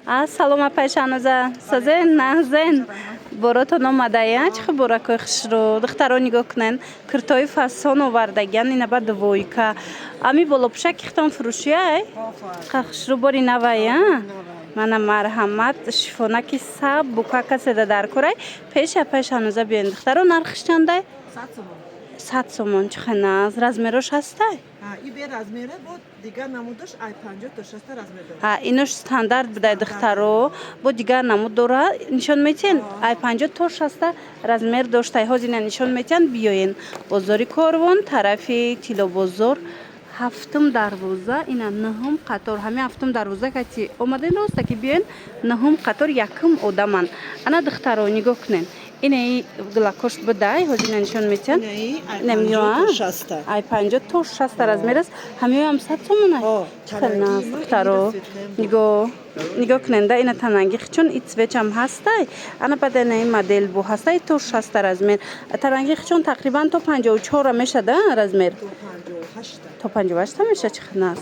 Салом апайшануза сазен нахзен боротон омадая чӣ хубуракои хушрӯ духтаро нигоҳ кунен куртои фасон овардагиан ина ба двойка ами болопӯшаки хитон фурӯшияй қа хушрӯ бори навая мана марҳамат шифонаки саб бука каседа дар курай пеши апайшануза биёен духтаро нархиш чандай 100 сомон чиханаз размерош ҳастай инош стандарт будай духтаро бо дигар намуд дора нишон метиҳен ай 50 то 60 размер доштай ҳозина нишон метиҳен биёен бозори Корвон тарафи Тилобозор ҳафтум дарвоза ина наҳум қатор ҳамин ҳафтум дарвоза кати омадаин роста ки биёен наҳум қатор якум одаман ана духтаро нигоҳ кунен инаи глакош будай ҳозина нишон метиҳен ай 50 то 60 размер аст ҳамиёам 100 сомонай хелнас духтаро нигоҳ кунен да ина танангих чун и цвечам ҳастай ана баъда инаи модел бо ҳастай то 60 размер танангих чун тақрибан то 54 мешада размер то 58 меша чих нас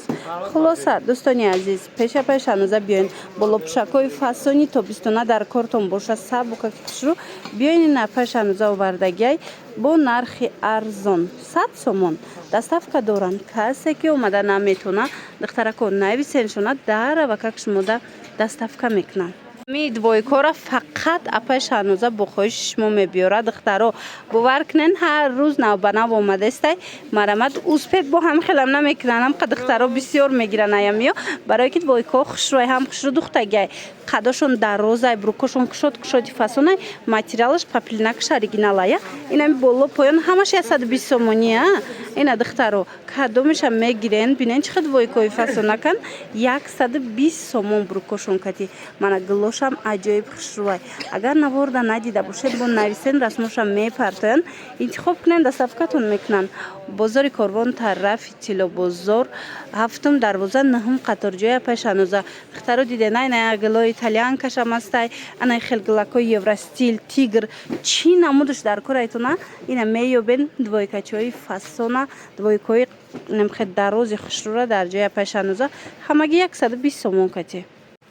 хулоса дӯстони азиз пеша пешануза биёен болопӯшакҳои фасони тобистона дар кортон боша сабука кишрӯ биёен ина пешануза овардагиай бо нархи арзон 100 сомон доставка доранд касе ки омада наметона духтарако нависеншона дарава как шумода доставка мекунанд ми двойкора фақат апайшануза бо хоҳиши шумо мебиёрад духтаро бовар кунен ҳар рӯз навбанав омадастай марамад успех бо ҳам хелам намекунанам қа духтаро бисёр мегиранаями барое ки двойко хушрӯй ҳам хушрӯ духтагиай қадошон дарозай брукошон кушоди фасонай материалаш папилнакаш оригиналая инами боло поён ҳамаш 120 сомония ина духтаро кадомеша мегирен бинен чихи двойкои фасонакан 120 сомон брукошон кати мана глошам аҷоиб хушрӯай агар наворда надида бошед бо нависен расмоша мепартоян интихоб кунен доставкатон мекунанд бозори Корвон тарафи Тилобозор ҳафтум дарвоза наҳум қаторҷоя пешануза духтаро диденай ина глои итальянкашам астай ана хел глакои евростил тигр чӣ намудаш дар корайтона ина меёбен двойкачои фасона двойкои намхе дарози хушрӯра дар ҷоя пешануза ҳамаги 120 сомон кати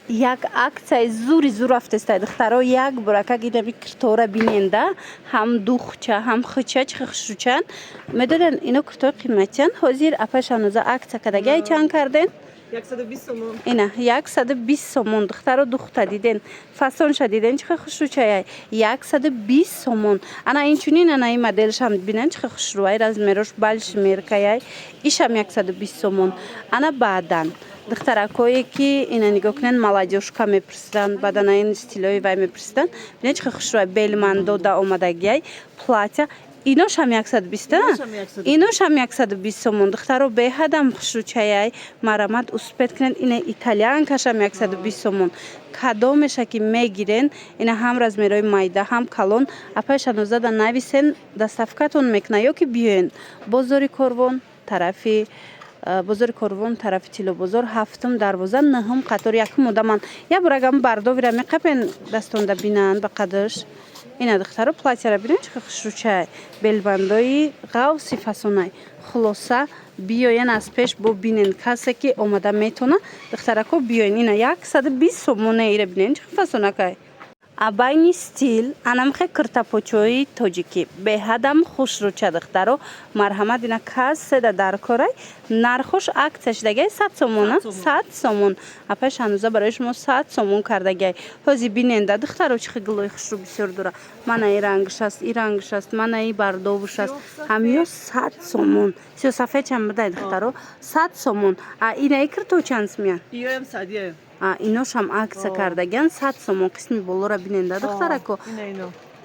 як аксияи зури зур афтестай духтаро як бурака гидами киртора биненда ҳам духча ҳам хича чихи хушрӯчан медонен ино киртои қиматиян ҳозир апашануза аксия кадагиай чанд карден 120 сомон ина 120 сомон духтаро духта диден фасонша диден чихи хушрӯчаяй 120 сомон ана инчунин анаи моделшам бинен чихи хушрӯай размерош балши меркаяй ишам 120 сомон ана баъдан духтаракое ки ина нигоҳ кунен маладёшка мепурсиданд баъдан ин стилои вай мепурсиданд бинен чихи хушрӯай белмандода омадагиай платья иношам 120 иношам 120 сомон духтаро беҳадам хушрӯчаяй марамад успет кунен ина итальянкашам 120 сомон кадомеша ки мегирен ина ҳам размерои майда ҳам калон апайшанузада нависен доставкатон мекунад ё ки биёен бозори Корвон тарафи Тилобозор ҳафтум дарвоза наҳум қатор якум одаман я бурагам бардовира меқапен дастонда бинанд ба қадаш ина духтаро платьяра бинен чихи хушрӯчай белбандои ғавси фасонай хулоса биёен аз пеш бо бинен касе ки омада метона духтарако биёен ина 120 сомоне ира бинен чихи фасонакай абайни стил анамхе киртапочои тоҷикӣ беҳадам хушрӯча духтаро марҳамат ина каседа дар корай нархош аксия шудагиай 100 сомона 100 сомон апайшануза барои шумо 100 сомон кардагиай ҳозир биненда духтаро чихи глои хушрӯ бисёр дора мана и рангш аст мана и бардовуш аст ҳамиё 100 сомон сиёсафедчам будай духтаро 100 сомон инаи кирточанс миян иношам аксия кардагиан 100 сомон қисми болора биненда духтарако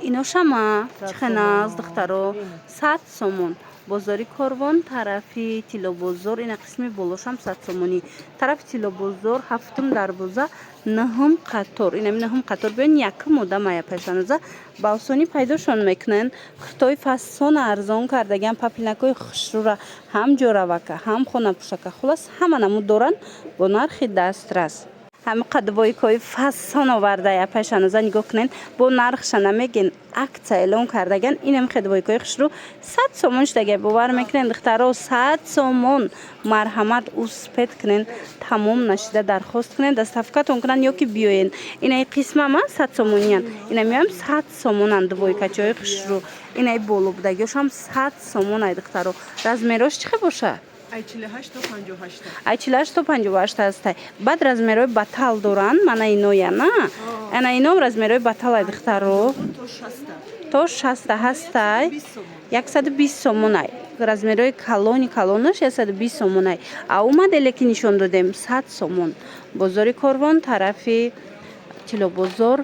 иношама чихеназ духтаро 100 сомон бозори Корвон тарафи Тилобозор ина қисми болошам 100 сомонӣ тарафи Тилобозор ҳафтум дарвоза наҳум қатор инами наҳум қатор биён якум одамая пешануза ба осонӣ пайдошон мекунен куртои фасона арзон кардагиан папилнакои хушрӯра ҳам ҷоравака ҳам хонапӯшака хулас ҳама намуд доранд бо нархи дастрас ҳами қадвойкои фасон оварда япашануза нигоҳ кунен бо нархша намегин акция эълон кардаган инам қадвойкои хушру 100 сомон штаге бовар мекунен духтаро 100 сомон марҳамат успед кунен тамом нашида дархост кунен доставкатон кунан ёки биёен инаи қисмама 100 сомониян ина меам 100 сомонан двойкачои хушру инаи болубдагиошам 100 сомон ай духтаро размерош чӣ боша ай 48 то 58 ай 48 то 58 астай баъд размерои батал доранд мана иноя на ана ином размерои батал ай духтаро то 60 ҳастай 120 сомон ай размерои калонош 120 сомон ай ау моделе ки нишон додем 100 сомон бозори Корвон тарафи Тилобозор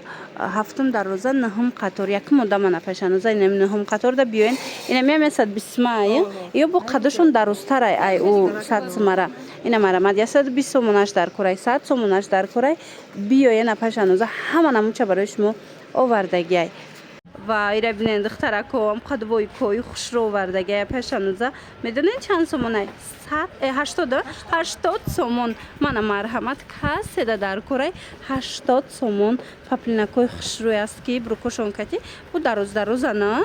ҳафтум дарвоза наҳум қатор якум одама нафашануза инам наҳум қаторда биёен инамиам 120 май ё бо қадошон дарозтарай ай у 100 сомара ина марамад 120 сомонаш дар курай 100 сомонаш дар курай биёен нафашануза ҳама намуча барои шумо овардагиай ва ира бинен духтараком қадвойкои хушро овардагиай пашануза медонен чанд сомонай 80 сомон мана марҳамат каседа дар курай 80 сомон паплинакои хушрӯй аст ки брукошон кати бу дароза на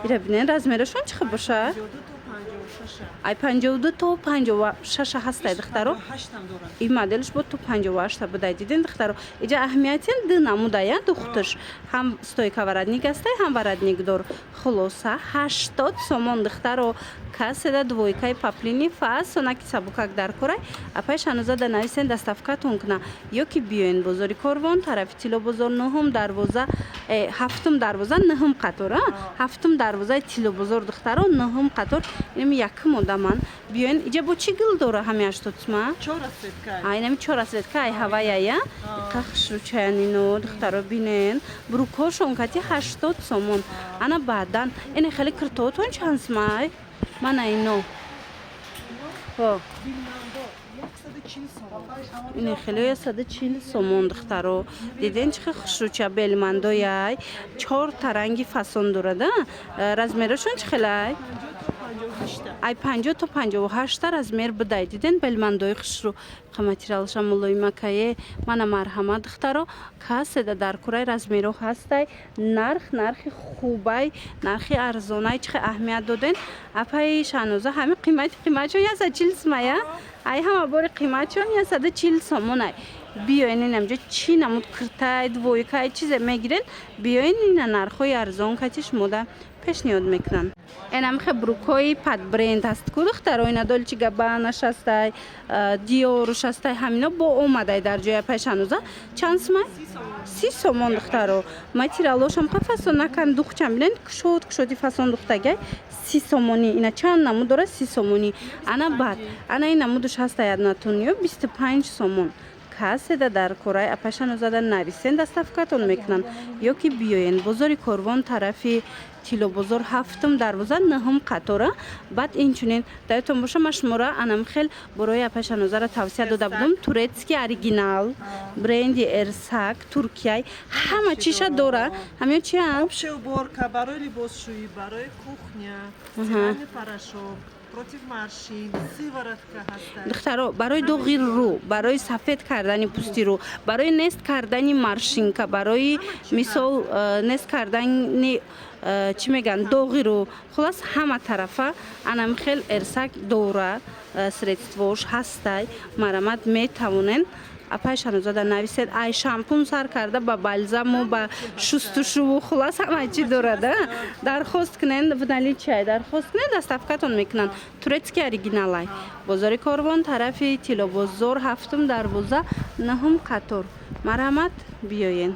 ира бинен размерошон чӣ хел боша ай 52 то 56 ҳастай духтаро ин моделш бо то 58 будай диден духтаро иҷа аҳамиятин ду намудая духтуш ҳам стойка варадник астай ҳам варадникдор хулоса 80 сомон духтаро каседа двойкаи паплини фасонаки сабукак дар курай апай шанузада нависен доставкатон куна ёки биёен бозори Корвон тарафи Тилобозор нӯҳум дарвоза ҳафтум дарвоза нӯҳум қатор ҳафтум дарвозаи Тилобозор духтаро нӯҳум қатор инами якум одаман биёен иҷа бо чӣ гил дора ҳами 80 сума 4 расветка инами 4 расветка ай ҳаваяя қахшручаянино духтаро бинен брукошон кати 80 сомон ана баъдан ина хеле киртоотон чанд сумай мана ино ина хеле 140 сомон духтаро диден чихе хушруча белмандояй 4 та ранги фасон дорада размерошон чӣ хелай ай 50 то 58 размер будай диден белмандои хушру материалша мулоимакае мана марҳамат духтаро каседа дар курай размеро ҳастай нархи хубай нархи арзонай чихе аҳамият доден апай шануза ҳами қиматчон 140 сомая ай ҳама бори қиматчон 140 сомонай биёен инамҷо чӣ намуд киртай двойкай чизе мегирен биёен ина нархҳои арзон кати шумода пешниҳод мекунанд энамихе брукои пад бренд аст ку духтаро ина долчи габбанаш астай диоруш астай ҳамино бо омадай дар ҷоя пешануза чанд сумай 30 сомон духтаро материалошам қа фасон накан духчам бинен кушоди фасон духтагай 30 сомони ина чанд намуд дора 30 сомони ана баъд ана ин намудуш ҳастай аднатониё 25 сомон каседа дар курай апашанузада нависен доставкатон мекунанд ёки биёен бозори Корвон тарафи Тилобозор ҳафтум дарвоза нӯҳум қатора баъд инчунин даётон боша ма шумора анамхел борои апашанузара тавсия дода будам турецки оригинал бренди эрсак туркияй ҳама чиша дора ҳамё чиам уборка барои либосшӯӣ барои кухня стиральный порошок против маршин сыворотка ҳастад духтаро барои доғи рӯ барои сафед кардани пӯсти рӯ барои нест кардани маршинка барои мисол нест кардани чӣ меган доғи рӯ хулас ҳама тарафа анамхел эрсак дора средствош ҳастай марамад метавонен апай шанузада нависед ай шампун сар карда ба балзаму ба шустушуву хулас ҳама чӣ дорада дархост кунен в наличие дархост кунен доставкатон мекунанд турецки оригиналай бозори Корвон тарафи Тилобозор ҳафтум дарвоза нӯҳум қатор марҳамат биёен